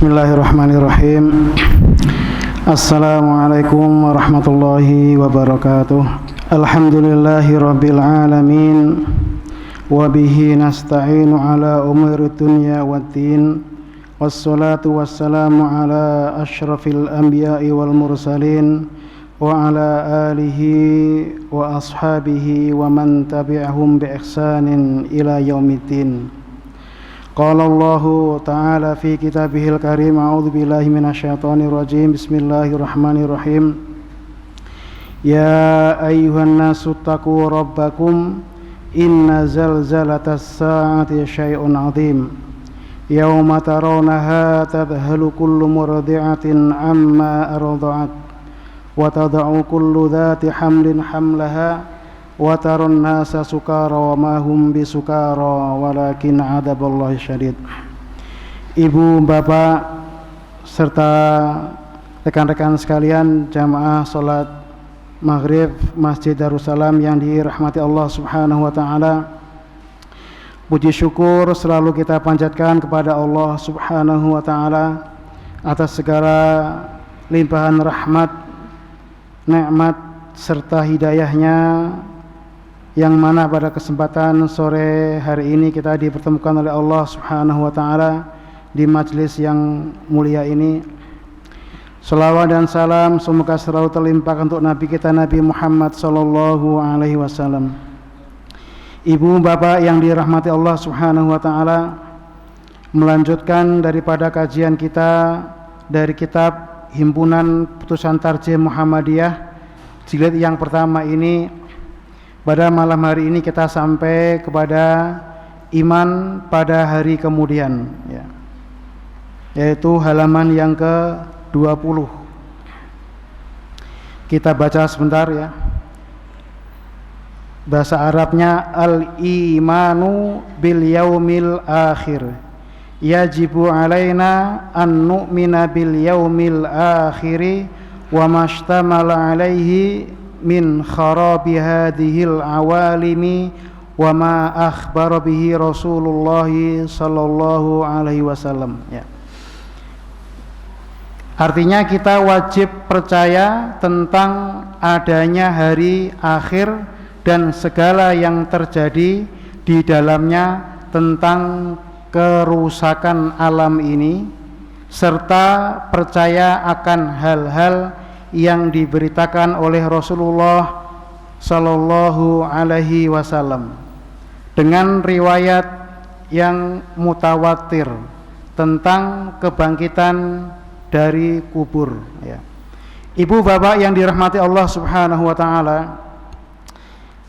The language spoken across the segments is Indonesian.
Bismillahirrahmanirrahim. Assalamualaikum warahmatullahi wabarakatuh. Alhamdulillahi rabbil alamin. Wabihi nasta'inu ala umuri dunya waddin. Wassalatu wassalamu ala ashrafil anbiya'i wal mursalin. Wa ala alihi wa ashabihi wa man tabi'ahum bi ihsanin ila yaumiddin. Qala Allahu ta'ala fi kitabihil karim. A'udzu billahi minasyaitonir rajim. Bismillahirrahmanirrahim. Ya ayyuhan nasu taqu rabbakum inna zalzalatas saa'ati syai'un 'adzim. Yauma tarawnaha tadhhalu kullu murdi'atin amma arda'at wa tad'u kullu dhati hamlin hamlaha wa taron nasa sukara wa ma hum bisukara walakin adaballahi syadid. Ibu, bapak serta rekan-rekan sekalian jamaah salat maghrib Masjid Darussalam yang dirahmati Allah Subhanahu wa taala, puji syukur selalu kita panjatkan kepada Allah Subhanahu wa taala atas segala limpahan rahmat, nikmat serta hidayahnya, yang mana pada kesempatan sore hari ini kita dipertemukan oleh Allah Subhanahu wa taala di majelis yang mulia ini. Shalawat dan salam semoga selalu terlimpahkan untuk Nabi kita Nabi Muhammad sallallahu alaihi wasallam. Ibu, bapak yang dirahmati Allah Subhanahu wa taala, melanjutkan daripada kajian kita dari kitab Himpunan Putusan Tarjih Muhammadiyah jilid yang pertama ini. Pada malam hari ini kita sampai kepada iman pada hari kemudian, ya, yaitu halaman yang ke-20. Kita baca sebentar ya. Bahasa Arabnya al-imanu bil yaumil akhir. Yajibu alaina an nu'mina bil yaumil akhiri wa mashtamala alaihi min kharabi hadhil awalimi wa ma akhbara bihi Rasulullah sallallahu alaihi wasallam, ya. Artinya kita wajib percaya tentang adanya hari akhir dan segala yang terjadi di dalamnya tentang kerusakan alam ini, serta percaya akan hal-hal yang diberitakan oleh Rasulullah sallallahu alaihi wasallam dengan riwayat yang mutawatir tentang kebangkitan dari kubur, ya. Ibu, bapak yang dirahmati Allah Subhanahu wa taala,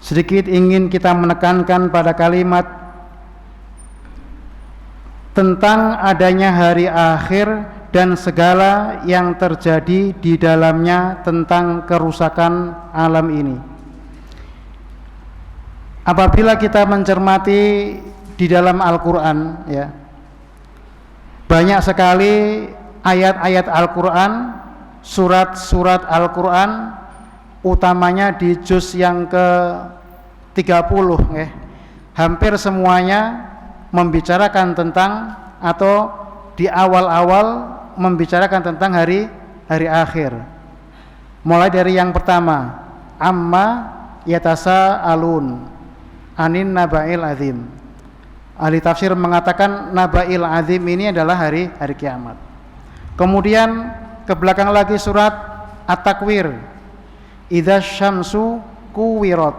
sedikit ingin kita menekankan pada kalimat tentang adanya hari akhir dan segala yang terjadi di dalamnya tentang kerusakan alam ini. Apabila kita mencermati di dalam Al-Quran, ya, banyak sekali ayat-ayat Al-Quran, surat-surat Al-Quran, utamanya di juz yang ke-30, ya, hampir semuanya membicarakan tentang, atau di awal-awal membicarakan tentang hari akhir. Mulai dari yang pertama, amma yatasaalun anin naba'il azim. Ahli tafsir mengatakan naba'il azim ini adalah hari kiamat. Kemudian ke belakang lagi surat At-Takwir, idza syamsu kuwirat.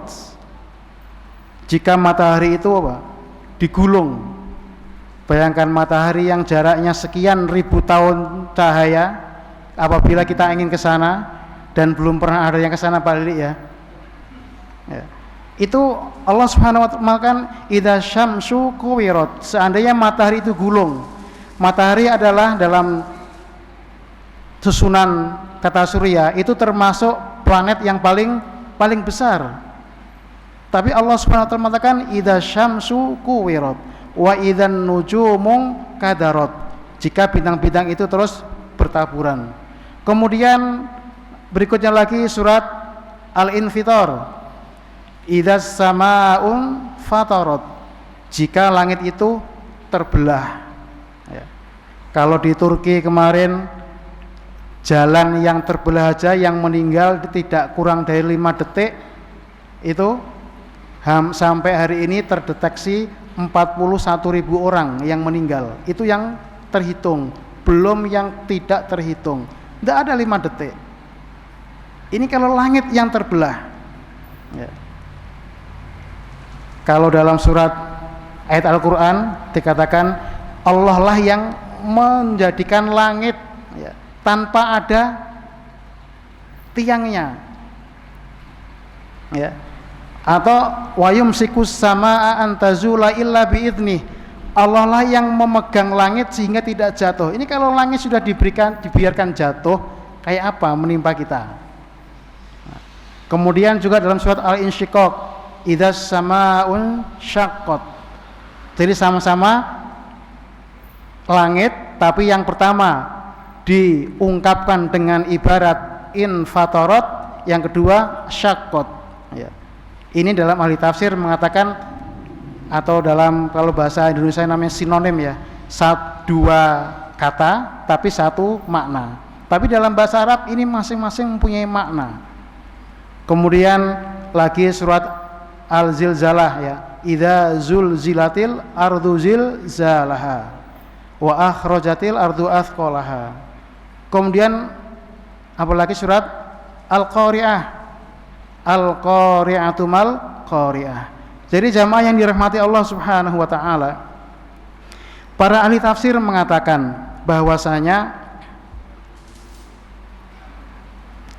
Jika matahari itu apa? Digulung. Bayangkan matahari yang jaraknya sekian ribu tahun cahaya, apabila kita ingin ke sana dan belum pernah ada yang ke sana balik, ya. Itu Allah Subhanahu wa taala mengatakan idza syamsu kuwirat, seandainya matahari itu gulung. Matahari adalah dalam susunan tata surya itu termasuk planet yang paling besar. Tapi Allah Subhanahu wa taala mengatakan idza syamsu kuwirat wa idzan nujumu kadarat, jika bintang-bintang itu terus bertaburan. Kemudian berikutnya lagi surat Al-Infitar, idzas samaa'un fatarat, jika langit itu terbelah, ya. Kalau di Turki kemarin jalan yang terbelah aja yang meninggal tidak kurang dari 5 detik itu sampai hari ini terdeteksi 41.000 orang yang meninggal. Itu yang terhitung, belum yang tidak terhitung. Tidak ada 5 detik. Ini kalau langit yang terbelah ya. Kalau dalam surat ayat Al-Quran dikatakan Allah lah yang menjadikan langit ya, tanpa ada tiangnya ya. Atau wa yumsikus samaa an tazula illa biidnih, Allah lah yang memegang langit sehingga tidak jatuh. Ini kalau langit sudah dibiarkan jatuh, kayak apa menimpa kita. Kemudian juga dalam surat Al-Insyiqaq, idzas samaa'un syaqqat. Jadi sama-sama langit, tapi yang pertama diungkapkan dengan ibarat infatarat, yang kedua syaqqat ya. Ini dalam ahli tafsir mengatakan, atau dalam kalau bahasa Indonesia namanya sinonim ya, dua kata tapi satu makna. Tapi dalam bahasa Arab ini masing-masing mempunyai makna. Kemudian lagi surat Al-Zilzalah ya, idza zulzilatil ardu zilzalaha wa akhrajatil ardu athqalaha. Kemudian apalagi surat Al-Qari'ah, Al-Qari'atu mal Qari'ah. Jadi jamaah yang dirahmati Allah Subhanahu wa taala, para ahli tafsir mengatakan bahwasanya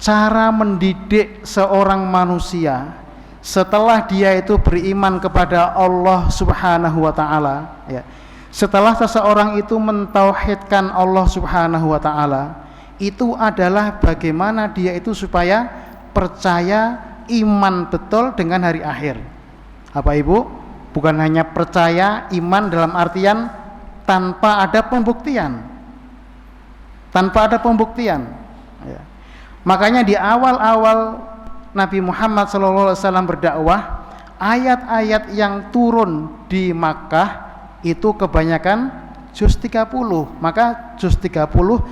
cara mendidik seorang manusia setelah dia itu beriman kepada Allah Subhanahu wa taala ya, setelah seseorang itu mentauhidkan Allah Subhanahu wa taala, itu adalah bagaimana dia itu supaya percaya iman betul dengan hari akhir. Apa Ibu? Bukan hanya percaya iman dalam artian tanpa ada pembuktian. Tanpa ada pembuktian ya. Makanya di awal-awal Nabi Muhammad SAW berdakwah, ayat-ayat yang turun di Makkah itu kebanyakan juz 30. Maka juz 30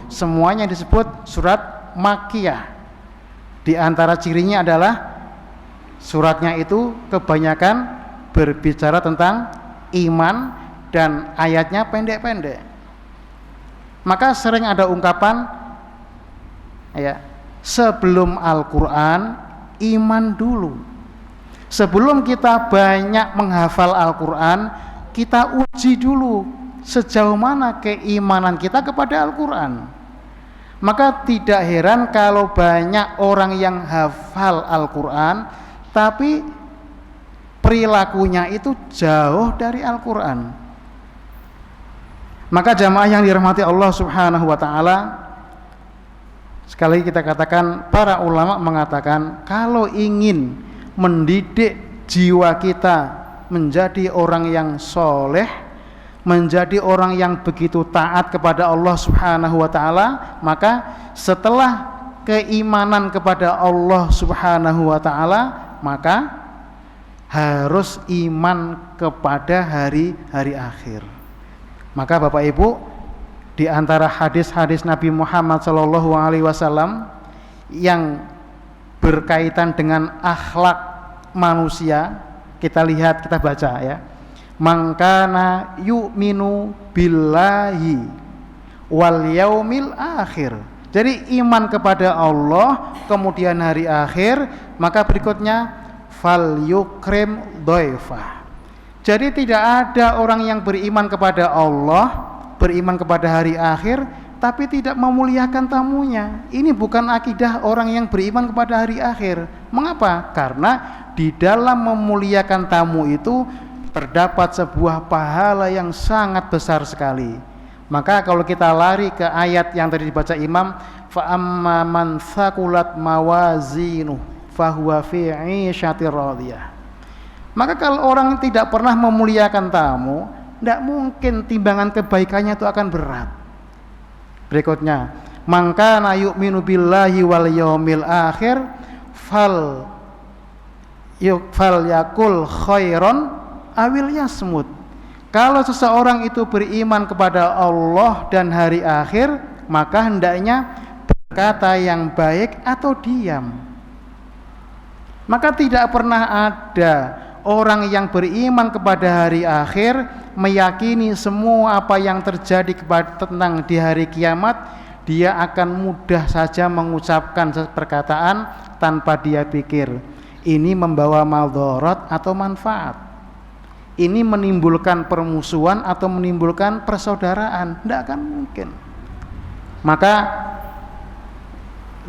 semuanya disebut surat Makkiyah. Di antara cirinya adalah suratnya itu kebanyakan berbicara tentang iman dan ayatnya pendek-pendek. Maka sering ada ungkapan ya, sebelum Al-Quran iman dulu. Sebelum kita banyak menghafal Al-Quran, kita uji dulu sejauh mana keimanan kita kepada Al-Quran. Maka tidak heran kalau banyak orang yang hafal Al-Quran tapi perilakunya itu jauh dari Al-Quran. Maka jamaah yang dirahmati Allah Subhanahu wa taala, sekali kita katakan, para ulama mengatakan kalau ingin mendidik jiwa kita menjadi orang yang soleh, menjadi orang yang begitu taat kepada Allah Subhanahu wa taala, maka setelah keimanan kepada Allah Subhanahu wa taala, maka harus iman kepada hari-hari akhir. Maka Bapak Ibu, di antara hadis-hadis Nabi Muhammad SAW yang berkaitan dengan akhlak manusia, kita lihat, kita baca ya. Mangkana yu'minu billahi wal yaumil akhir. Jadi iman kepada Allah kemudian hari akhir, maka berikutnya fal yukrim dhaifah. Jadi tidak ada orang yang beriman kepada Allah, beriman kepada hari akhir, tapi tidak memuliakan tamunya. Ini bukan akidah orang yang beriman kepada hari akhir. Mengapa? Karena di dalam memuliakan tamu itu terdapat sebuah pahala yang sangat besar sekali. Maka kalau kita lari ke ayat yang tadi dibaca Imam, fa amma man thaqulat mawazinuh fahuwa fi 'ishatir radiyah. Maka kalau orang tidak pernah memuliakan tamu, tidak mungkin timbangan kebaikannya itu akan berat. Berikutnya, mangkana yu'minu billahi wal yaumil akhir fal yakul khairon awil yasmut. Kalau seseorang itu beriman kepada Allah dan hari akhir, maka hendaknya berkata yang baik atau diam. Maka tidak pernah ada orang yang beriman kepada hari akhir, meyakini semua apa yang terjadi tentang di hari kiamat, dia akan mudah saja mengucapkan perkataan tanpa dia pikir ini membawa madharat atau manfaat, ini menimbulkan permusuhan atau menimbulkan persaudaraan. Tidak akan mungkin. Maka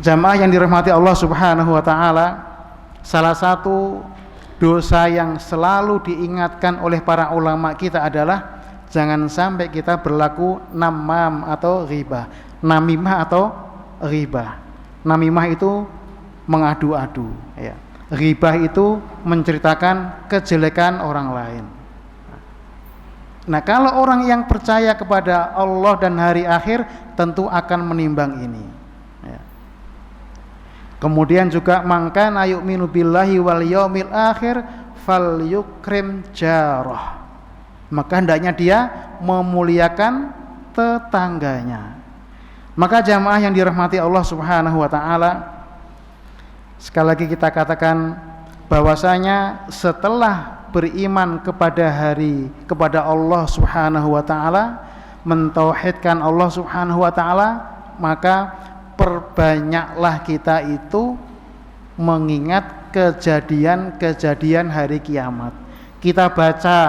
jamaah yang dirahmati Allah Subhanahu wa taala, salah satu dosa yang selalu diingatkan oleh para ulama kita adalah jangan sampai kita berlaku namam atau ghibah. Namimah atau ghibah. Namimah itu mengadu-adu, ya. Ghibah itu menceritakan kejelekan orang lain. Nah, kalau orang yang percaya kepada Allah dan hari akhir tentu akan menimbang ini, ya. Kemudian juga mangkana yu'minu billahi wal yaumil akhir falyukrim jarah. Maka hendaknya dia memuliakan tetangganya. Maka jamaah yang dirahmati Allah Subhanahu wa taala, sekali lagi kita katakan bahwasanya setelah beriman kepada Allah Subhanahu wa taala, mentauhidkan Allah Subhanahu wa taala, maka perbanyaklah kita itu mengingat kejadian-kejadian hari kiamat. Kita baca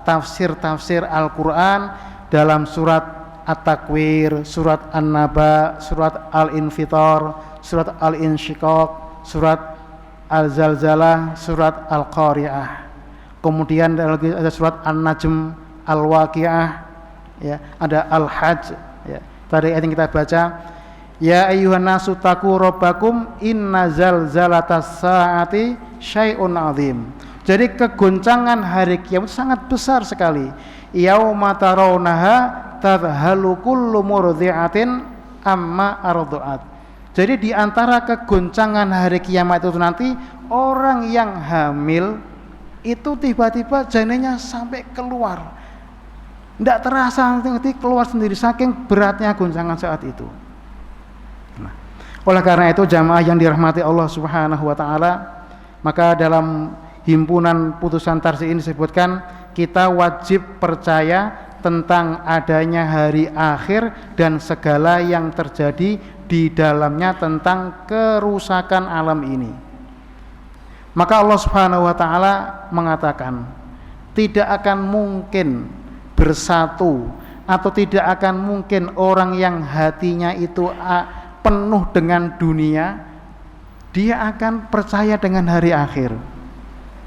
tafsir-tafsir Al-Qur'an dalam surat At-Takwir, surat An-Naba, surat Al-Infitar, surat Al-Insyiqaq, surat Al-Zalzalah, surat Al-Qari'ah. Kemudian ada surat An-Najm, Al-Waqi'ah, ya, ada Al-Hajj, ya. Tadi ayat yang kita baca, ya ayyuhan nasu taqu rabbakum inna zalzalatas saati syai'un 'adzim. Jadi kegoncangan hari kiamat sangat besar sekali. Yauma tarawnaha tadhalu kullu murdi'atin amma arda'at. Jadi di antara kegoncangan hari kiamat itu nanti, orang yang hamil itu tiba-tiba janinnya sampai keluar, tidak terasa, nanti keluar sendiri saking beratnya goncangan saat itu. Nah, oleh karena itu jamaah yang dirahmati Allah Subhanahu wa taala, maka dalam himpunan putusan tarjih ini disebutkan kita wajib percaya tentang adanya hari akhir dan segala yang terjadi di dalamnya tentang kerusakan alam ini. Maka Allah Subhanahu wa taala mengatakan tidak akan mungkin bersatu atau tidak akan mungkin orang yang hatinya itu penuh dengan dunia, dia akan percaya dengan hari akhir.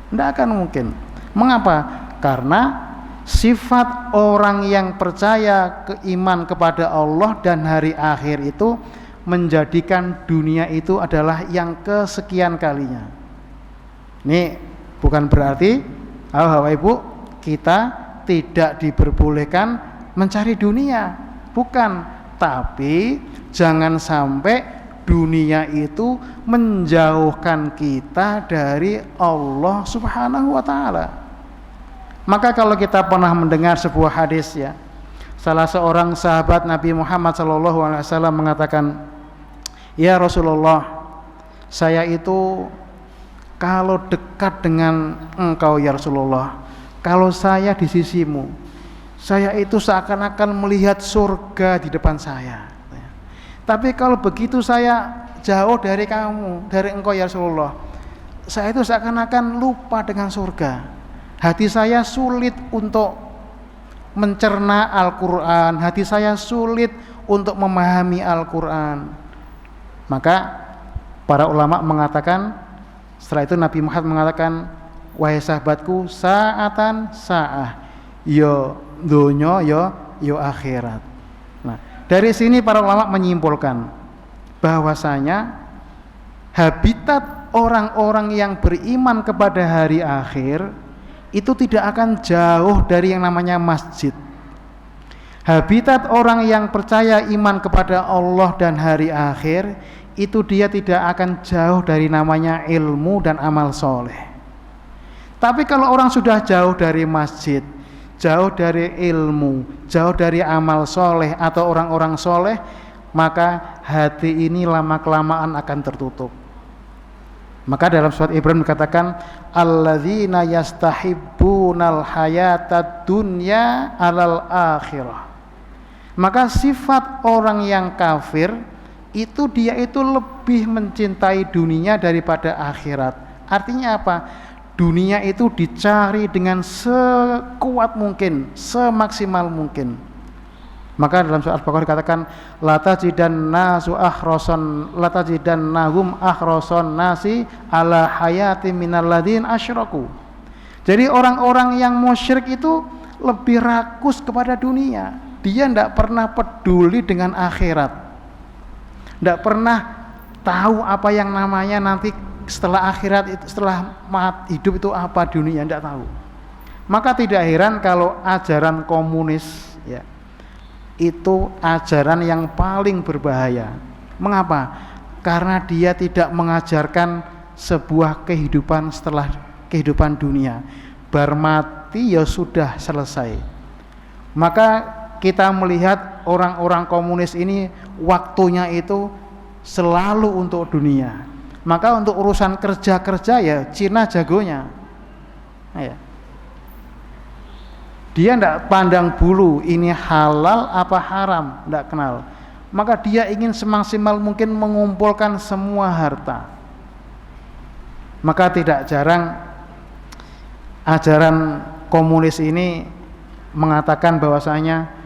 Tidak akan mungkin. Mengapa? Karena sifat orang yang percaya iman kepada Allah dan hari akhir itu menjadikan dunia itu adalah yang kesekian kalinya. Ini bukan berarti Bapak Ibu kita tidak diperbolehkan mencari dunia, bukan. Tapi jangan sampai dunia itu menjauhkan kita dari Allah Subhanahu wa taala. Maka kalau kita pernah mendengar sebuah hadis, ya, salah seorang sahabat Nabi Muhammad SAW mengatakan, ya Rasulullah, saya itu kalau dekat dengan engkau ya Rasulullah, kalau saya di sisimu, saya itu seakan-akan melihat surga di depan saya. Tapi kalau begitu saya jauh dari kamu, dari engkau ya Rasulullah, saya itu seakan-akan lupa dengan surga. Hati saya sulit untuk mencerna Al-Quran, hati saya sulit untuk memahami Al-Quran. Maka para ulama mengatakan, setelah itu Nabi Muhammad mengatakan, wahai sahabatku, sa'atan sa'ah, yo dunya yo akhirat. Nah, dari sini para ulama menyimpulkan bahwasanya habitat orang-orang yang beriman kepada hari akhir itu tidak akan jauh dari yang namanya masjid. Habitat orang yang percaya iman kepada Allah dan hari akhir itu dia tidak akan jauh dari namanya ilmu dan amal soleh. Tapi kalau orang sudah jauh dari masjid, jauh dari ilmu, jauh dari amal soleh atau orang-orang soleh, maka hati ini lama-kelamaan akan tertutup. Maka dalam surat Ibrahim dikatakan alladzina yastahibbunal hayatad dunya alal akhirah. Maka sifat orang yang kafir itu dia itu lebih mencintai dunia daripada akhirat. Artinya apa? Dunia itu dicari dengan sekuat mungkin, semaksimal mungkin. Maka dalam surat Al-Baqarah dikatakan latajidannahum akhrason nasi ala hayati minal ladzin asyraku. Jadi orang-orang yang musyrik itu lebih rakus kepada dunia. Dia tidak pernah peduli dengan akhirat, tidak pernah tahu apa yang namanya nanti setelah akhirat itu, setelah hidup itu apa dunia, tidak tahu. Maka tidak heran kalau ajaran komunis ya, itu ajaran yang paling berbahaya. Mengapa? Karena dia tidak mengajarkan sebuah kehidupan setelah kehidupan dunia. Bar mati ya sudah selesai. Maka kita melihat orang-orang komunis ini waktunya itu selalu untuk dunia. Maka untuk urusan kerja-kerja ya Cina jagonya. Ya. Dia tidak pandang bulu ini halal apa haram, tidak kenal. Maka dia ingin semaksimal mungkin mengumpulkan semua harta. Maka tidak jarang ajaran komunis ini mengatakan bahwasanya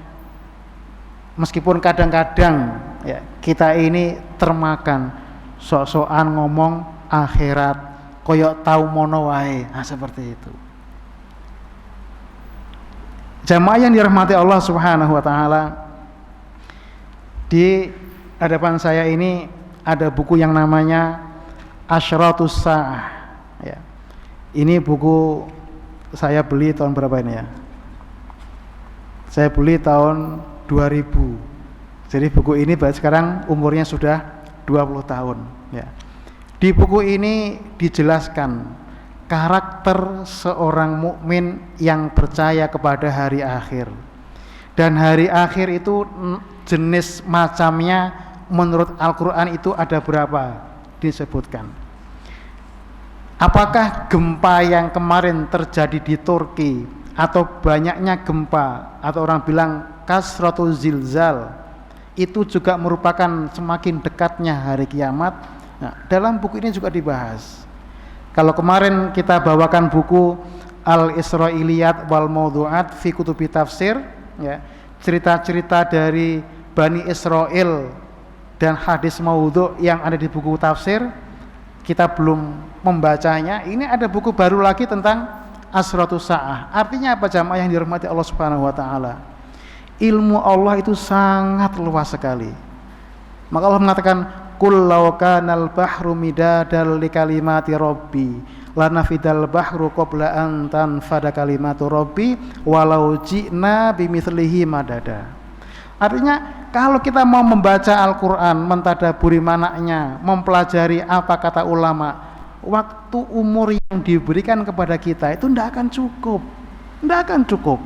meskipun kadang-kadang ya, kita ini termakan sok-sokan ngomong akhirat koyok tahu mono wae, seperti itu. Jamaah yang dirahmati Allah Subhanahu wa taala, di hadapan saya ini ada buku yang namanya Asyratus Sa'ah ya. Ini buku saya beli tahun berapa ini ya? Saya beli tahun 2000. Jadi buku ini sekarang umurnya sudah 20 tahun ya. Di buku ini dijelaskan karakter seorang mukmin yang percaya kepada hari akhir. Dan hari akhir itu jenis macamnya menurut Al-Qur'an itu ada berapa? Disebutkan. Apakah gempa yang kemarin terjadi di Turki atau banyaknya gempa atau orang bilang kasratul zilzal itu juga merupakan semakin dekatnya hari kiamat? Nah, dalam buku ini juga dibahas. Kalau kemarin kita bawakan buku Al-Israiliyat wal Mawdu'at fi Kutubi Tafsir ya, cerita-cerita dari Bani Israel dan hadis maudhu' yang ada di buku tafsir, kita belum membacanya. Ini ada buku baru lagi tentang Asyratus Sa'ah. Artinya apa jamaah yang dirahmati Allah Subhanahu wa taala? Ilmu Allah itu sangat luas sekali. Maka Allah mengatakan qul law kanal bahru midadal li kalimati rabbi lanafidal bahru qabla an tanfada kalimatu rabbi walau ji'na bimithlihi madada. Artinya kalau kita mau membaca Al-Qur'an, mentadaburi maknanya, mempelajari apa kata ulama, waktu umur yang diberikan kepada kita itu tidak akan cukup. Tidak akan cukup.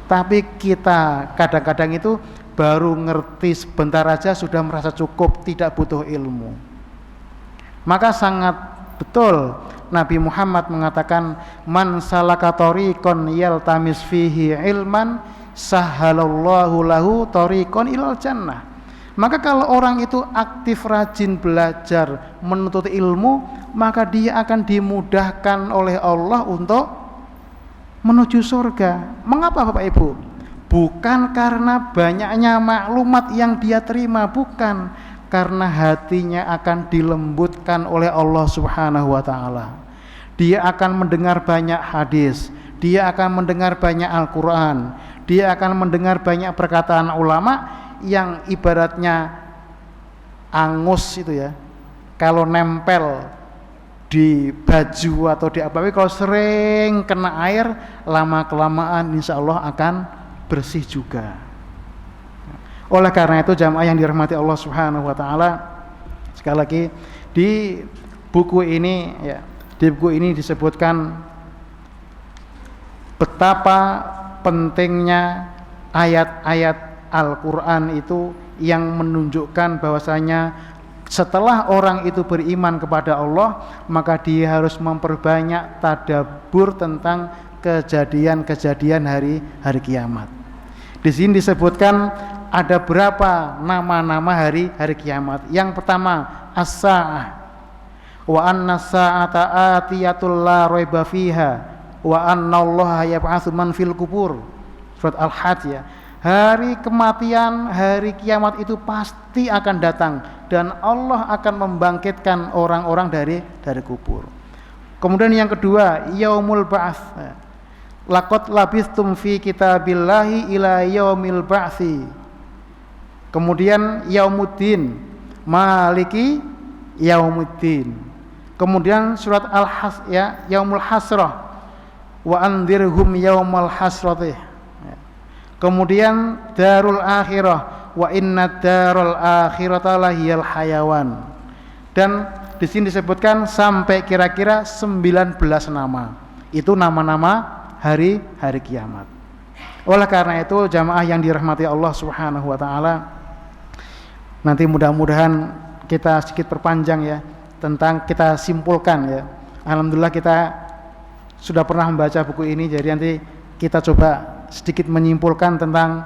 Tapi kita kadang-kadang itu baru ngerti sebentar aja sudah merasa cukup, tidak butuh ilmu. Maka sangat betul Nabi Muhammad mengatakan man salaka tariqan yaltamis fihi ilman sahhalallahu lahu tariqan ilal jannah. Maka kalau orang itu aktif rajin belajar menuntut ilmu, maka dia akan dimudahkan oleh Allah untuk menuju surga. Mengapa Bapak Ibu? Bukan karena banyaknya maklumat yang dia terima, bukan, karena hatinya akan dilembutkan oleh Allah Subhanahu wa taala. Dia akan mendengar banyak hadis, dia akan mendengar banyak Al-Qur'an, dia akan mendengar banyak perkataan ulama yang ibaratnya angus itu ya. Kalau nempel di baju atau di apa, kalau sering kena air, lama-kelamaan insya Allah akan bersih juga. Oleh karena itu jamaah yang dirahmati Allah Subhanahu wa taala, sekali lagi di buku ini ya, di buku ini disebutkan betapa pentingnya ayat-ayat Al-Quran itu yang menunjukkan bahwasanya setelah orang itu beriman kepada Allah, maka dia harus memperbanyak tadabbur tentang kejadian-kejadian hari kiamat. Di sini disebutkan ada berapa nama-nama hari kiamat. Yang pertama as-sa'ah, wa anna sa'ata atiyatul la raiba fiha, wa anna allaha yab'atsu man fil kubur. Surat Al-Hajj ya. Hari kematian, hari kiamat itu pasti akan datang dan Allah akan membangkitkan orang-orang dari kubur. Kemudian yang kedua, yaumul ba'ats. Laqad labistum fi kitabillahi ila yaumil ba'tsi. Kemudian yaumuddin, maliki yaumuddin. Kemudian surat Al-Has ya, yaumul hasrah, wa anzirhum yaumal hasratih. Kemudian darul akhirah, wa inna darul akhirata lahiyal hayawan. Dan di sini disebutkan sampai kira-kira 19 nama. Itu nama-nama hari kiamat. Oleh karena itu jamaah yang dirahmati Allah Subhanahu wa taala, nanti mudah-mudahan kita sedikit perpanjang ya, tentang kita simpulkan ya. Alhamdulillah kita sudah pernah membaca buku ini, jadi nanti kita coba sedikit menyimpulkan tentang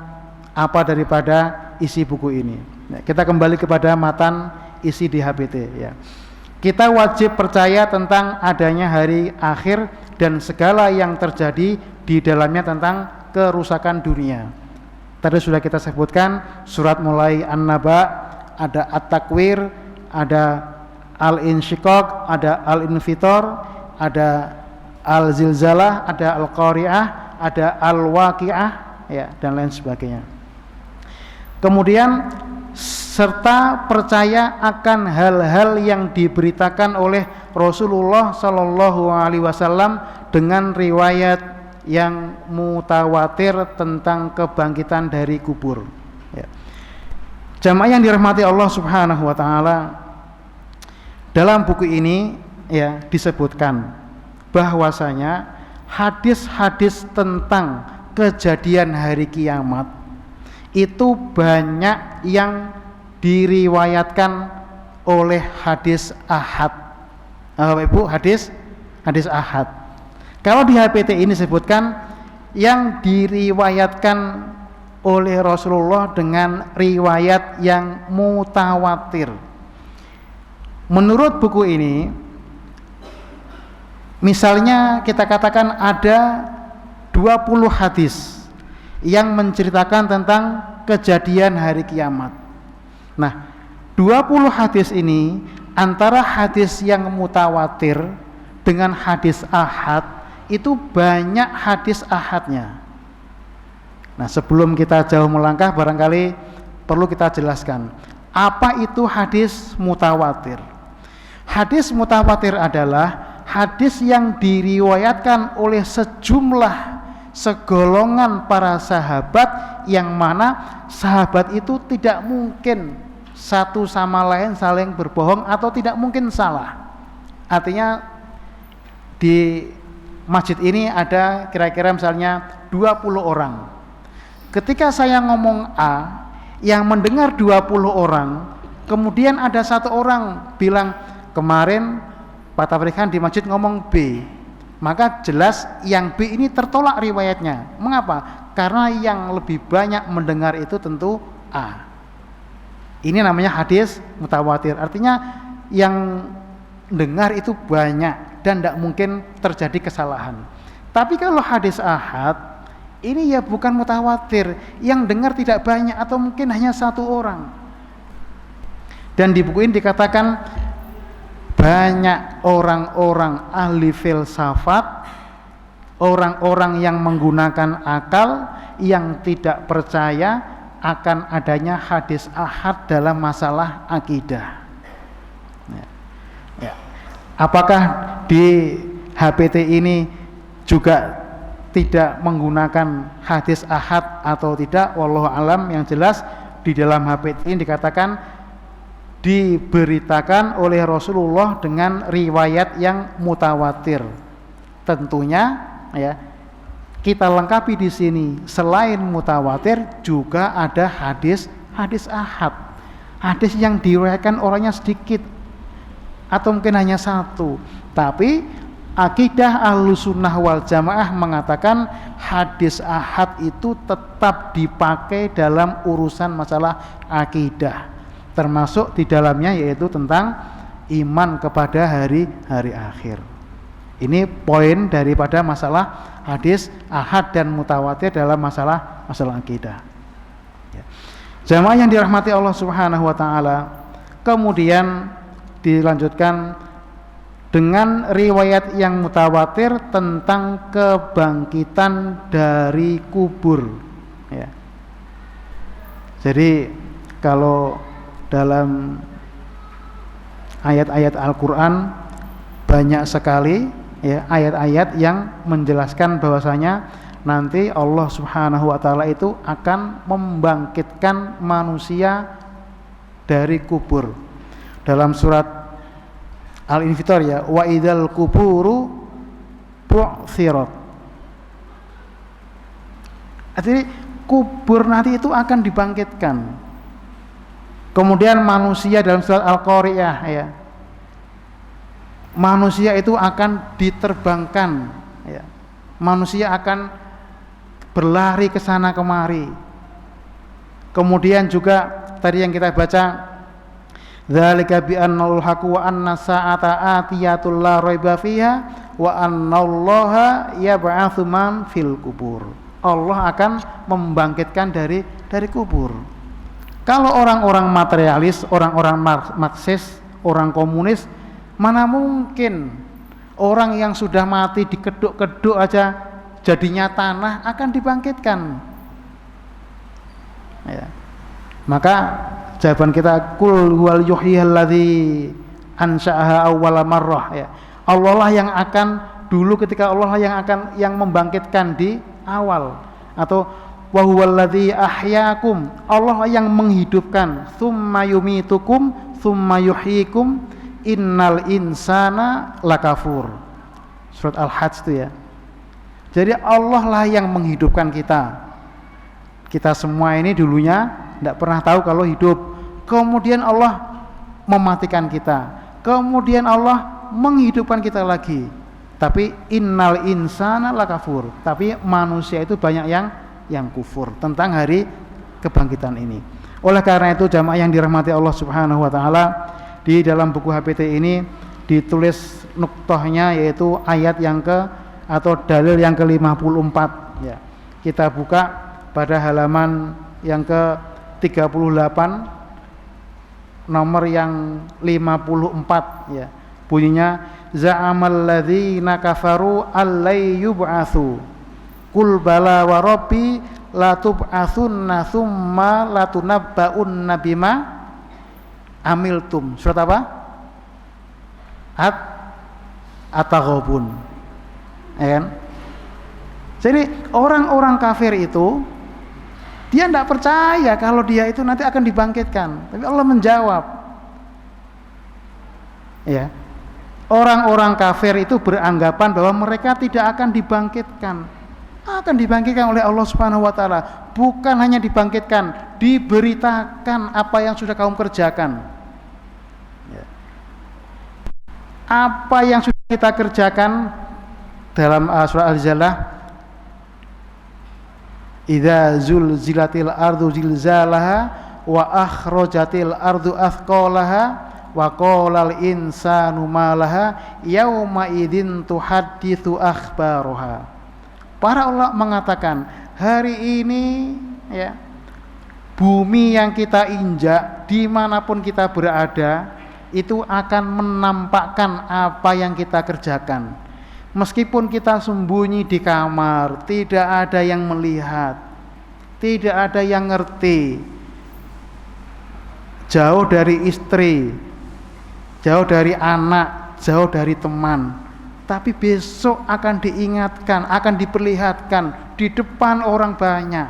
apa daripada isi buku ini. Kita kembali kepada matan isi di HPT ya. Kita wajib percaya tentang adanya hari akhir dan segala yang terjadi di dalamnya tentang kerusakan dunia. Tadi sudah kita sebutkan surat mulai An-Naba, ada At-Takwir, ada Al-Insyiqaq, ada Al-Infitor, ada Al-Zilzalah, ada Al-Qari'ah, ada Al-Waqi'ah ya, dan lain sebagainya. Kemudian serta percaya akan hal-hal yang diberitakan oleh Rasulullah Shallallahu Alaihi Wasallam dengan riwayat yang mutawatir tentang kebangkitan dari kubur. Ya. Jamaah yang dirahmati Allah Subhanahu Wa Taala, dalam buku ini ya disebutkan bahwasanya hadis-hadis tentang kejadian hari kiamat itu banyak yang diriwayatkan oleh hadis ahad. Ibu, hadis ahad. Kalau di HPT ini disebutkan yang diriwayatkan oleh Rasulullah dengan riwayat yang mutawatir. Menurut buku ini, misalnya kita katakan ada 20 hadis yang menceritakan tentang kejadian hari kiamat. Nah, 20 hadis ini antara hadis yang mutawatir dengan hadis ahad itu banyak hadis ahadnya. Nah, sebelum kita jauh melangkah barangkali perlu kita jelaskan apa itu hadis mutawatir. Hadis mutawatir adalah hadis yang diriwayatkan oleh segolongan para sahabat yang mana sahabat itu tidak mungkin satu sama lain saling berbohong atau tidak mungkin salah. Artinya di masjid ini ada kira-kira misalnya 20 orang. Ketika saya ngomong A, yang mendengar 20 orang, kemudian ada satu orang bilang kemarin Pak Tabrikan di masjid ngomong B, maka jelas yang B ini tertolak riwayatnya. Mengapa? Karena yang lebih banyak mendengar itu tentu A. Ini namanya hadis mutawatir. Artinya yang dengar itu banyak dan tidak mungkin terjadi kesalahan. Tapi kalau hadis ahad, ini ya bukan mutawatir. Yang dengar tidak banyak atau mungkin hanya satu orang. Dan di buku ini dikatakan banyak orang-orang ahli filsafat, orang-orang yang menggunakan akal yang tidak percaya akan adanya hadis ahad dalam masalah akidah. Ya. Apakah di HPT ini juga tidak menggunakan hadis ahad atau tidak? Wallahu alam. Yang jelas di dalam HPT ini dikatakan diberitakan oleh Rasulullah dengan riwayat yang mutawatir. Tentunya ya kita lengkapi di sini, selain mutawatir juga ada hadis ahad, hadis yang diriwayatkan orangnya sedikit atau mungkin hanya satu, tapi akidah Ahlussunnah wal Jamaah mengatakan hadis ahad itu tetap dipakai dalam urusan masalah akidah, termasuk di dalamnya yaitu tentang iman kepada hari akhir. Ini poin daripada masalah hadis ahad dan mutawatir dalam masalah akidah. Ya. Jamaah yang dirahmati Allah Subhanahu wa taala, kemudian dilanjutkan dengan riwayat yang mutawatir tentang kebangkitan dari kubur. Ya. Jadi kalau dalam ayat-ayat Al-Quran banyak sekali ya ayat-ayat yang menjelaskan bahwasanya nanti Allah Subhanahu wa taala itu akan membangkitkan manusia dari kubur. Dalam surat Al-Infitar ya, wa idzal kuburu bu'tsirat. Jadi kubur nanti itu akan dibangkitkan. Kemudian manusia dalam surat Al-Qari'ah ya, manusia itu akan diterbangkan ya. Manusia akan berlari ke sana kemari. Kemudian juga tadi yang kita baca, dzalika bi annal haqu wa anna sa'ata atiyatul la raiba fiha wa annallaha yab'atsu man fil kubur. Allah akan membangkitkan dari kubur. Kalau orang-orang materialis, orang-orang Marxis, orang komunis, mana mungkin orang yang sudah mati dikeduk-keduk aja jadinya tanah akan dibangkitkan ya. Maka jawaban kita kul huwal yuhyiyalladzi ansha'aha awwala marrah ya. Allah lah yang akan dulu ketika Allah lah yang membangkitkan di awal, atau wa huwallazi ahyaakum, Allah yang menghidupkan, tsumma yumitukum tsumma yuhyikum innal insana lakafur. Surat Al-Hajj itu ya. Jadi Allah lah yang menghidupkan kita. Kita semua ini dulunya tidak pernah tahu kalau hidup. Kemudian Allah mematikan kita. Kemudian Allah menghidupkan kita lagi. Tapi innal insana lakafur. Tapi manusia itu banyak yang kufur tentang hari kebangkitan ini. Oleh karena itu jamaah yang dirahmati Allah Subhanahu wa taala, di dalam buku HPT ini ditulis nuktahnya yaitu ayat yang atau dalil yang ke-54 ya. Kita buka pada halaman yang ke-38 nomor yang 54 ya. Bunyinya za'amal ladzina kafaru allai yub'atsu qul bala wa rabbi la tub'atsunna tsumma latunabba'unna bima amiltum. Surat apa? At-Taghabun. Ya kan? Jadi orang-orang kafir itu dia tidak percaya kalau dia itu nanti akan dibangkitkan. Tapi Allah menjawab. Ya. Orang-orang kafir itu beranggapan bahwa mereka tidak akan dibangkitkan. Akan dibangkitkan oleh Allah Subhanahu wa taala. Bukan hanya dibangkitkan, diberitakan apa yang sudah kamu kerjakan. Ya. Apa yang sudah kita kerjakan dalam surah Al-Zalzlah, idza zulzilatil ardu zilzalaha wa akhrajatil ardu athqalaha wa qalal insanu ma laha yauma idzin tuhadditsu akhbaraha. Para ulama mengatakan hari ini ya, bumi yang kita injak dimanapun kita berada itu akan menampakkan apa yang kita kerjakan. Meskipun kita sembunyi di kamar, tidak ada yang melihat, tidak ada yang ngerti, jauh dari istri, jauh dari anak, jauh dari teman, tapi besok akan diingatkan, akan diperlihatkan di depan orang banyak.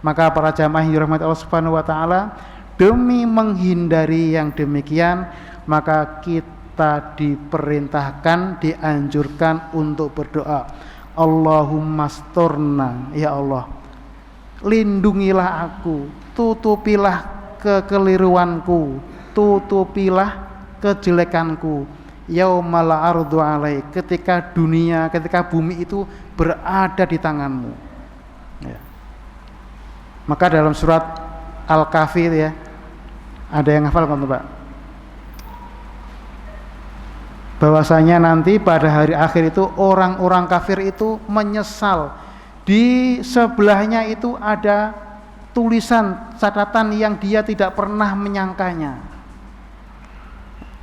Maka para jamaah yang dirahmati Allah Subhanahu wa taala, demi menghindari yang demikian, maka kita diperintahkan, dianjurkan untuk berdoa. Allahumma asturna, ya Allah, lindungilah aku, tutupilah kekeliruanku, tutupilah kejelekanku, yaumal ardu alai, ketika dunia, ketika bumi itu berada di tanganmu. Ya. Maka dalam surat Al-Kahfi ya, ada yang hafal kan Pak? Bahwasanya nanti pada hari akhir itu orang-orang kafir itu menyesal. Di sebelahnya itu ada tulisan catatan yang dia tidak pernah menyangkanya.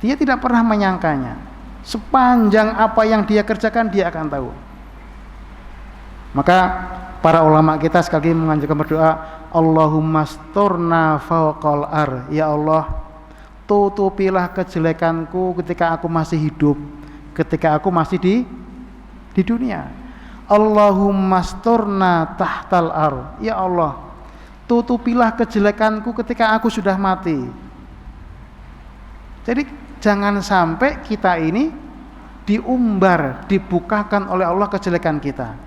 Dia tidak pernah menyangkanya. Sepanjang apa yang dia kerjakan dia akan tahu. Maka para ulama kita sekali lagi menganjurkan berdoa, Allahumma asturna fawqal ar, ya Allah, tutupilah kejelekanku ketika aku masih hidup, ketika aku masih di dunia. Allahumma asturna tahtal ar, ya Allah, tutupilah kejelekanku ketika aku sudah mati. Jadi jangan sampai kita ini diumbar, dibukakan oleh Allah kejelekan kita.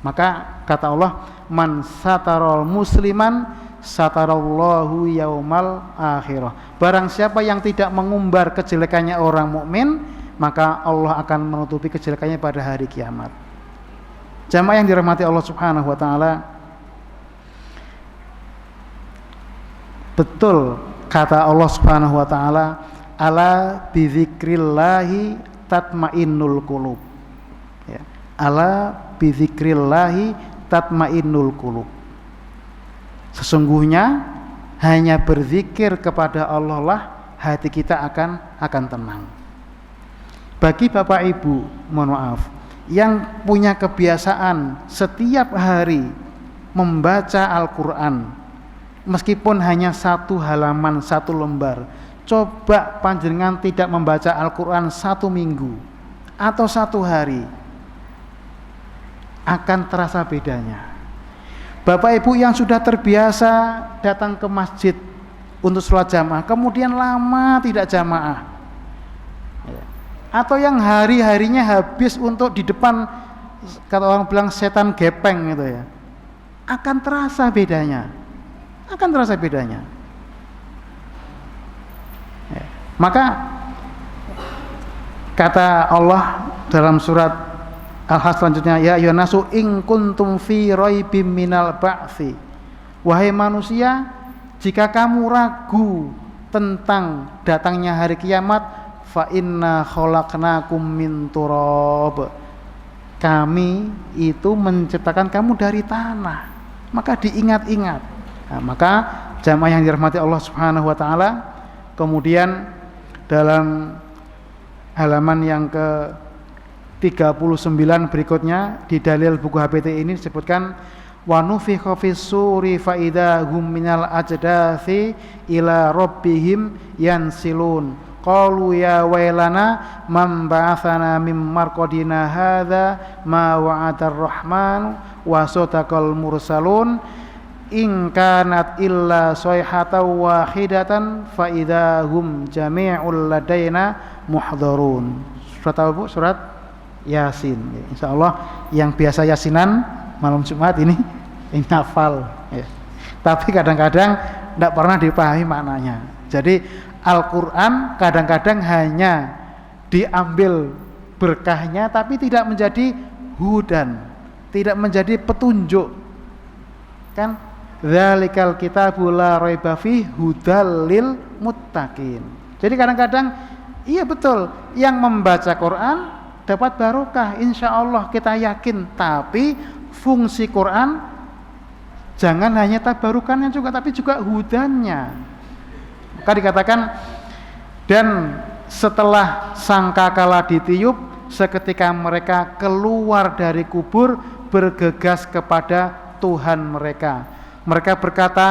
Maka kata Allah, man satarol musliman satarallahu yaumal akhirah. Barang siapa yang tidak mengumbar kejelekannya orang mukmin, maka Allah akan menutupi kejelekannya pada hari kiamat. Jamaah yang dirahmati Allah Subhanahu wa taala, betul kata Allah Subhanahu wa taala, ala bidzikrillahi tatmainnul qulub. Ya. Ala bidzikrillahi tatmainnul qulub. Sesungguhnya hanya berzikir kepada Allah lah hati kita akan tenang. Bagi Bapak Ibu, mohon maaf, yang punya kebiasaan setiap hari membaca Al-Quran, meskipun hanya satu halaman, satu lembar, coba panjenengan tidak membaca Al-Quran 1 minggu atau 1 hari, akan terasa bedanya. Bapak Ibu yang sudah terbiasa datang ke masjid untuk sholat jamaah, kemudian lama tidak jamaah, atau yang hari-harinya habis untuk di depan, kata orang bilang setan gepeng gitu ya, akan terasa bedanya, akan terasa bedanya. Maka kata Allah dalam surat Al-Hajj selanjutnya, ya ayyuhan nasu in kuntum fi raibim minal ba'tsi, wahai manusia, jika kamu ragu tentang datangnya hari kiamat, fa inna khalaqnakum min turab, kami itu menciptakan kamu dari tanah, maka diingat-ingat. Nah, maka jamaah yang dirahmati Allah Subhanahu wa taala, kemudian dalam halaman yang ke 39 berikutnya di dalil buku HPT ini disebutkan, wa nufikha fis suri fa idza hum minal ajdathi ila rabbihim yansilun qalu ya wailana man ba'atsana mim marqadina hadza ma wa'adar rahman wa sadaqal mursalun in kanat illa sayhatan wahidatan fa idza hum jami'ul ladaina muhdharun. Surat apa Bu? Surat Yasin. Insyaallah yang biasa yasinan malam Jumat ini hafal ya. Tapi kadang-kadang tidak pernah dipahami maknanya. Jadi Al-Quran kadang-kadang hanya diambil berkahnya tapi tidak menjadi hudan, tidak menjadi petunjuk. Kan dzalikal kitabu la raiba fihi hudal lil muttaqin. Jadi kadang-kadang iya betul, yang membaca Quran dapat barokah, insya Allah kita yakin. Tapi fungsi Quran jangan hanya tabarukannya juga, tapi juga hudannya. Maka dikatakan, dan setelah sangkakala ditiup, seketika mereka keluar dari kubur bergegas kepada Tuhan mereka. Mereka berkata,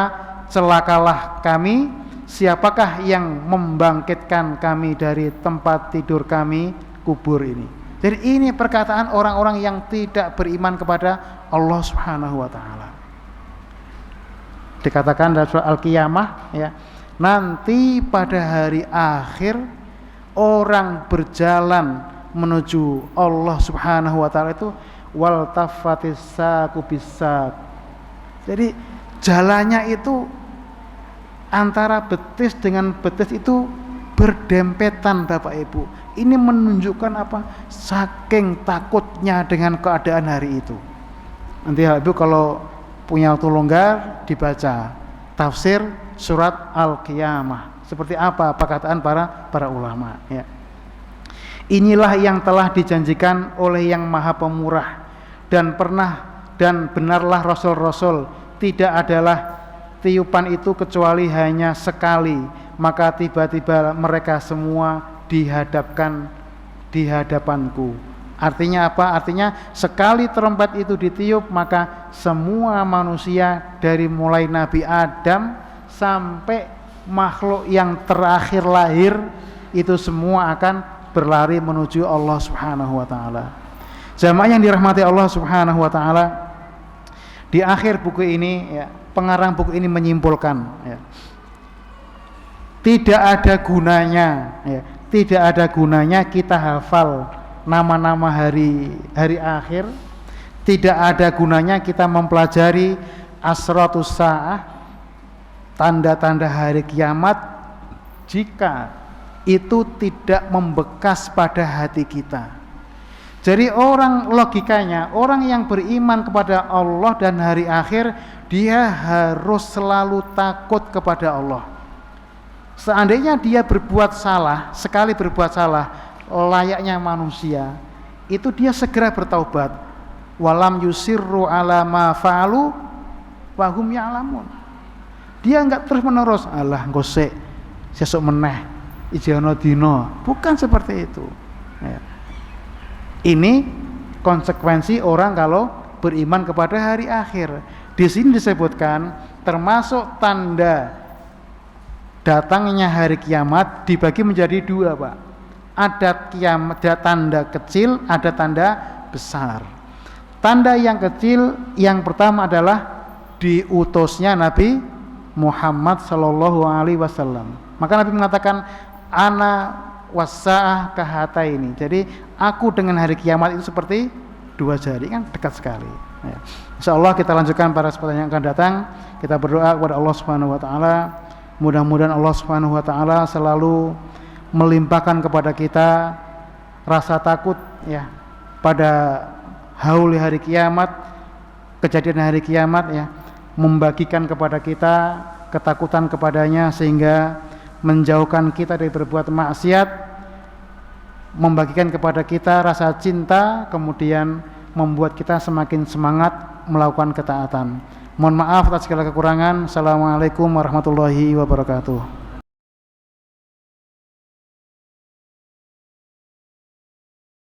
celakalah kami, siapakah yang membangkitkan kami dari tempat tidur kami, kubur ini. Jadi ini perkataan orang-orang yang tidak beriman kepada Allah Subhanahu wa taala. Dikatakan dalam surah Al-Qiyamah ya, nanti pada hari akhir orang berjalan menuju Allah Subhanahu wa taala itu wal taffatis saqu bis-saq. Jadi jalannya itu antara betis dengan betis itu berdempetan Bapak Ibu. Ini menunjukkan apa? Saking takutnya dengan keadaan hari itu. Nanti Bapak Ibu kalau punya waktu longgar dibaca tafsir surat Al-Qiyamah. Seperti apa perkataan para ulama ya. Inilah yang telah dijanjikan oleh Yang Maha Pemurah, dan benarlah rasul-rasul, tidak adalah tiupan itu kecuali hanya sekali, maka tiba-tiba mereka semua dihadapkan di hadapanku. Artinya apa? Artinya sekali trompet itu ditiup, maka semua manusia dari mulai Nabi Adam sampai makhluk yang terakhir lahir itu semua akan berlari menuju Allah Subhanahu wa taala. Jamaah yang dirahmati Allah Subhanahu wa taala, di akhir buku ini ya, pengarang buku ini menyimpulkan ya, tidak ada gunanya kita hafal nama-nama hari akhir, tidak ada gunanya kita mempelajari asratus saah, tanda-tanda hari kiamat, jika itu tidak membekas pada hati kita. Jadi logikanya orang yang beriman kepada Allah dan hari akhir, dia harus selalu takut kepada Allah. Seandainya dia berbuat salah, sekali berbuat salah layaknya manusia, itu dia segera bertaubat. Walam yusirru ala ma fa'alu wa hum ya'lamun. Dia enggak terus menerus, alah gosek sesuk meneh ijono dino, bukan seperti itu ya. Ini konsekuensi orang kalau beriman kepada hari akhir. Di sini disebutkan termasuk tanda datangnya hari kiamat dibagi menjadi dua, Pak. Ada kiamat, ada tanda kecil, ada tanda besar. Tanda yang kecil yang pertama adalah diutusnya Nabi Muhammad sallallahu alaihi wasallam. Maka Nabi mengatakan ana wasaah kahata ini. Jadi aku dengan hari kiamat itu seperti dua jari, kan dekat sekali ya. Insyaallah kita lanjutkan pada kesempatan yang akan datang. Kita berdoa kepada Allah Subhanahu wa taala, mudah-mudahan Allah Subhanahu wa taala selalu melimpahkan kepada kita rasa takut ya pada haul hari kiamat, kejadian hari kiamat ya, membagikan kepada kita ketakutan kepadanya sehingga menjauhkan kita dari berbuat maksiat, membagikan kepada kita rasa cinta, kemudian membuat kita semakin semangat melakukan ketaatan. Mohon maaf atas segala kekurangan. Assalamualaikum warahmatullahi wabarakatuh.